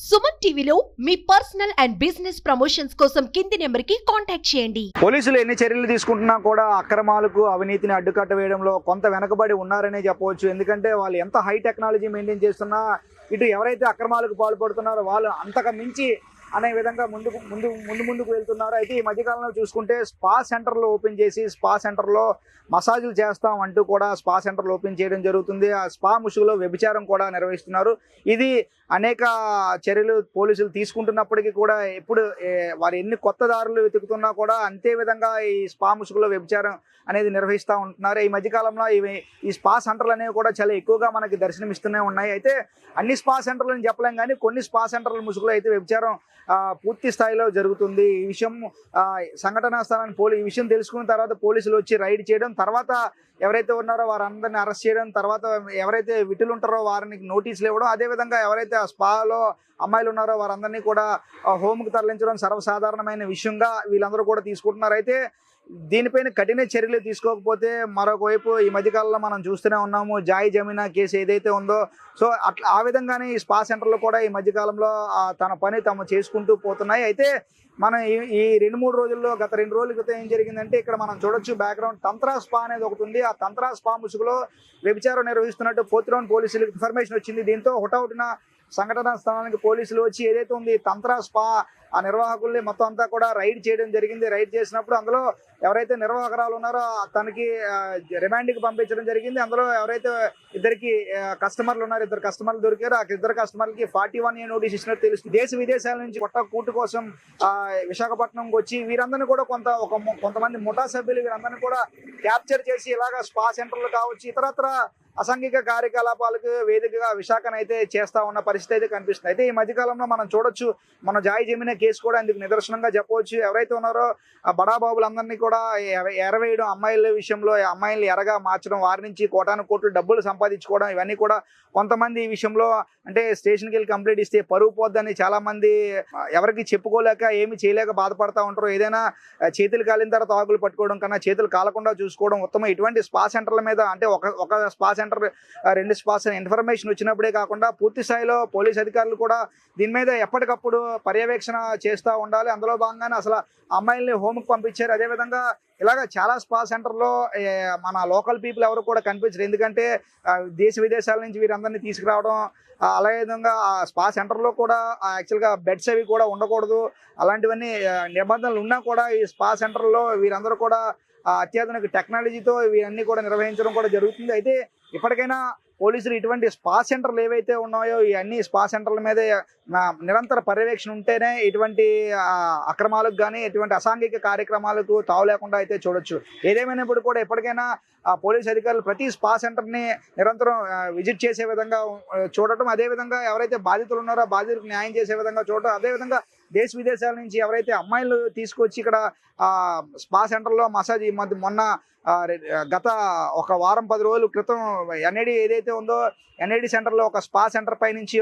సుమన్ టీవీలో మీ personal and business promotions కోసం కింది నెంబర్కి కాంటాక్ట్ చేయండి. పోలీసులు ఎన్ని చర్యలు తీసుకుంటున్నా కూడా అక్రమాలకు అవినీతిని అడ్డుకట్ట వేయడంలో కొంత వెనకబడి ఉన్నారనే చెప్పవచ్చు. ఎందుకంటే వాళ్ళు ఎంత హై టెక్నాలజీ మెయింటైన్ చేస్తున్నా ఇటు ఎవరైతే అక్రమాలకు పాల్పడుతున్నారో వాళ్ళు అంతకు మించి అనే విధంగా ముందుకు వెళ్తున్నారు. అయితే ఈ మధ్యకాలంలో చూసుకుంటే స్పా సెంటర్లు ఓపెన్ చేసి స్పా సెంటర్లో మసాజులు చేస్తాం అంటూ కూడా స్పా సెంటర్లు ఓపెన్ చేయడం జరుగుతుంది. ఆ స్పా ముసుగులో వ్యభిచారం కూడా నిర్వహిస్తున్నారు. ఇది అనేక చర్యలు పోలీసులు తీసుకుంటున్నప్పటికీ కూడా ఎప్పుడు వారు ఎన్ని కొత్త దారులు వెతుకుతున్నా కూడా అంతే విధంగా ఈ స్పా ముసుగులో వ్యభిచారం అనేది నిర్వహిస్తూ ఉంటున్నారు. ఈ మధ్యకాలంలో ఈ స్పా సెంటర్లు అనేవి కూడా చాలా ఎక్కువగా మనకి దర్శనమిస్తూనే ఉన్నాయి. అయితే అన్ని స్పా సెంటర్లను చెప్పలేం కానీ కొన్ని స్పా సెంటర్ల ముసుగులో అయితే వ్యభిచారం పూర్తి స్థాయిలో జరుగుతుంది. ఈ విషయం సంఘటనా స్థలాన్ని ఈ విషయం తెలుసుకున్న తర్వాత పోలీసులు వచ్చి రైడ్ చేయడం, తర్వాత ఎవరైతే ఉన్నారో వారందరినీ అరెస్ట్ చేయడం, తర్వాత ఎవరైతే విటులు ఉంటారో వారిని నోటీసులు ఇవ్వడం, అదేవిధంగా ఎవరైతే ఆ స్పాలో అమ్మాయిలు ఉన్నారో వారందరినీ కూడా హోమ్కి తరలించడం సర్వసాధారణమైన విషయంగా వీళ్ళందరూ కూడా తీసుకుంటున్నారు. అయితే దీనిపైన కఠిన చర్యలు తీసుకోకపోతే మరొకవైపు ఈ మధ్యకాలంలో మనం చూస్తూనే ఉన్నాము జాయ్ జమీనా కేసు ఏదైతే ఉందో, సో అట్లా ఆ విధంగానే ఈ స్పా సెంటర్లు కూడా ఈ మధ్యకాలంలో తన పని తాము చేసుకుంటూ పోతున్నాయి. అయితే మనం ఈ 2-3 రోజుల్లో గత 2 రోజుల క్రితం ఏం జరిగిందంటే ఇక్కడ మనం చూడొచ్చు బ్యాక్గ్రౌండ్ తంత్రా స్పా అనేది ఒకటి ఉంది. ఆ తంత్రా స్పా ముసుగులో వ్యభిచారం నిర్వహిస్తున్నట్టు పోతురాన్ పోలీసులకు ఇన్ఫర్మేషన్ వచ్చింది. దీంతో హుటాహుటిన సంఘటనా స్థలానికి పోలీసులు వచ్చి ఏదైతే ఉంది తంత్రా స్పా ఆ నిర్వాహకుల్ని మొత్తం అంతా కూడా రైడ్ చేయడం జరిగింది. రైడ్ చేసినప్పుడు అందులో ఎవరైతే నిర్వాహకురాలు ఉన్నారో తనకి రిమాండ్కి పంపించడం జరిగింది. అందులో ఎవరైతే ఇద్దరికి కస్టమర్లు ఉన్నారో 2 కస్టమర్లు దొరికారు. ఆ 2 కస్టమర్లకి 41A నోటీస్ ఇచ్చినట్టు తెలుస్తుంది. దేశ విదేశాల నుంచి కూటు కోసం విశాఖపట్నంకి వచ్చి వీరందరినీ కూడా కొంతమంది ముఠా సభ్యులు వీరందరినీ కూడా క్యాప్చర్ చేసి ఇలాగ స్పా సెంటర్లు కావచ్చు ఇతరత్ర అసాంఘిక కార్యకలాపాలకు వేదికగా విశాఖనైతే చేస్తా ఉన్న పరిస్థితి అయితే కనిపిస్తుంది. అయితే ఈ మధ్యకాలంలో మనం చూడొచ్చు మన జాయ్ జమీనా కేసు కూడా అందుకు నిదర్శనంగా చెప్పవచ్చు. ఎవరైతే ఉన్నారో ఆ బడాబాబులందరినీ కూడా ఎరవేయడం, అమ్మాయిల విషయంలో అమ్మాయిల్ని ఎరగా మార్చడం, వారి నుంచి కోట్లు డబ్బులు సంపాదించుకోవడం, ఇవన్నీ కూడా కొంతమంది ఈ విషయంలో అంటే స్టేషన్కి వెళ్ళి కంప్లైంట్ ఇస్తే పరువు పోద్దని చాలామంది ఎవరికి చెప్పుకోలేక ఏమి చేయలేక బాధపడతా ఉంటారు. ఏదైనా చేతులు కాలిన తర్వాత ఆకులు పట్టుకోవడం కన్నా చేతులు కాలకుండా చూసుకోవడం ఉత్తమం. ఇటువంటి స్పా సెంటర్ల మీద అంటే ఒక స్పా సెంటర్ 2 స్పాస్ ఇన్ఫర్మేషన్ వచ్చినప్పుడే కాకుండా పూర్తి స్థాయిలో పోలీస్ అధికారులు కూడా దీని మీద ఎప్పటికప్పుడు పర్యవేక్షణ చేస్తూ ఉండాలి. అందులో భాగంగానే అసలు అమ్మాయిల్ని హోమ్కి పంపించారు. అదేవిధంగా ఇలాగ చాలా స్పా సెంటర్లో మన లోకల్ పీపుల్ ఎవరు కూడా కనిపించరు. ఎందుకంటే దేశ విదేశాల నుంచి వీరందరినీ తీసుకురావడం, అలాగే విధంగా ఆ స్పా సెంటర్లో కూడా యాక్చువల్గా బెడ్స్ అవి కూడా ఉండకూడదు, అలాంటివన్నీ నిబంధనలు ఉన్నా కూడా ఈ స్పా సెంటర్లో వీరందరూ కూడా అత్యాధునిక టెక్నాలజీతో ఇవన్నీ కూడా నిర్వహించడం కూడా జరుగుతుంది. అయితే ఇప్పటికైనా పోలీసులు ఇటువంటి స్పా సెంటర్లు ఏవైతే ఉన్నాయో ఈ అన్ని స్పా సెంటర్ల మీద నిరంతర పర్యవేక్షణ ఉంటేనే ఇటువంటి అక్రమాలకు కానీ ఇటువంటి అసాంఘిక కార్యక్రమాలకు తావు లేకుండా అయితే చూడొచ్చు. ఏదేమైనప్పుడు కూడా ఎప్పటికైనా పోలీస్ అధికారులు ప్రతి స్పా సెంటర్ని నిరంతరం విజిట్ చేసే విధంగా చూడటం, అదేవిధంగా ఎవరైతే బాధితులు ఉన్నారో ఆ బాధితులకు న్యాయం చేసే విధంగా చూడటం, అదేవిధంగా దేశ విదేశాల నుంచి ఎవరైతే అమ్మాయిలు తీసుకొచ్చి ఇక్కడ స్పా సెంటర్లో మసాజ్ మొన్న గత 1 వారం 10 రోజుల క్రితం ఎన్ఐడి ఏదైతే ఉందో ఎన్ఐడి సెంటర్లో ఒక స్పా సెంటర్ పై నుంచి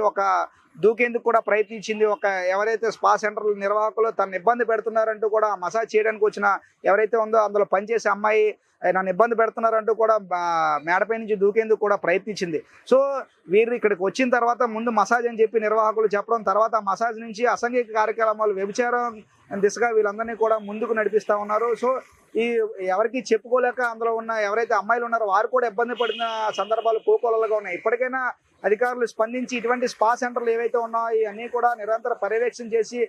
దూకేందుకు కూడా ప్రయత్నించింది. ఎవరైతే స్పా సెంటర్ నిర్వాహకులు తనను ఇబ్బంది పెడుతున్నారంటూ కూడా మసాజ్ చేయడానికి వచ్చిన ఎవరైతే ఉందో అందులో పనిచేసే అమ్మాయి నన్ను ఇబ్బంది పెడుతున్నారంటూ కూడా మేడపై నుంచి దూకేందుకు కూడా ప్రయత్నించింది. సో వీరు ఇక్కడికి వచ్చిన తర్వాత ముందు మసాజ్ అని చెప్పి నిర్వాహకులు చెప్పడం, తర్వాత మసాజ్ నుంచి అసాంఘిక కార్యక్రమాలు వ్యభిచారం దిశగా వీళ్ళందరినీ కూడా ముందుకు నడిపిస్తూ ఉన్నారు. సో ఎవరికి చెప్పుకోలేక అందులో ఉన్న ఎవరైతే అమ్మాయిలు ఉన్నారో వారు కూడా ఇబ్బంది పడిన సందర్భాలు కోకొల్లలుగా ఉన్నాయి. ఇప్పటికైనా అధికారులు స్పందించి ఇటువంటి స్పా సెంటర్లు ఏవైతే ఉన్నాయో ఇవన్నీ కూడా నిరంతర పర్యవేక్షణ చేసి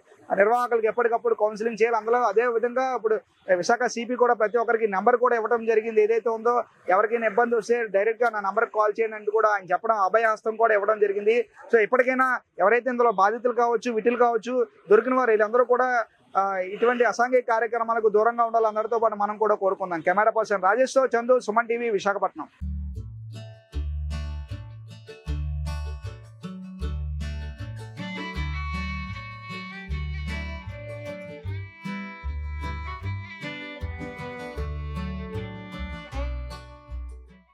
నిర్వాహకులకు ఎప్పటికప్పుడు కౌన్సిలింగ్ చేయాలి. అందులో అదే విధంగా ఇప్పుడు విశాఖ సిపి కూడా ప్రతి ఒక్కరికి నెంబర్ కూడా ఇవ్వడం జరిగింది. ఏదైతే ఉందో ఎవరికైనా ఇబ్బంది వస్తే డైరెక్ట్గా నా నెంబర్కి కాల్ చేయండి అంటూ కూడా ఆయన చెప్పడం, అభయహస్తం కూడా ఇవ్వడం జరిగింది. సో ఇప్పటికైనా ఎవరైతే ఇందులో బాధితులు కావచ్చు విటులు కావచ్చు దొరికిన వారు వీళ్ళందరూ కూడా ఇటువంటి అసాంఘిక కార్యక్రమాలకు దూరంగా ఉండాలి. అందరితో పాటు మనం కూడా కోరుకుందాం. కెమెరా పర్సన్ రాజేష్తో చందు, సుమన్ టీవీ, విశాఖపట్నం.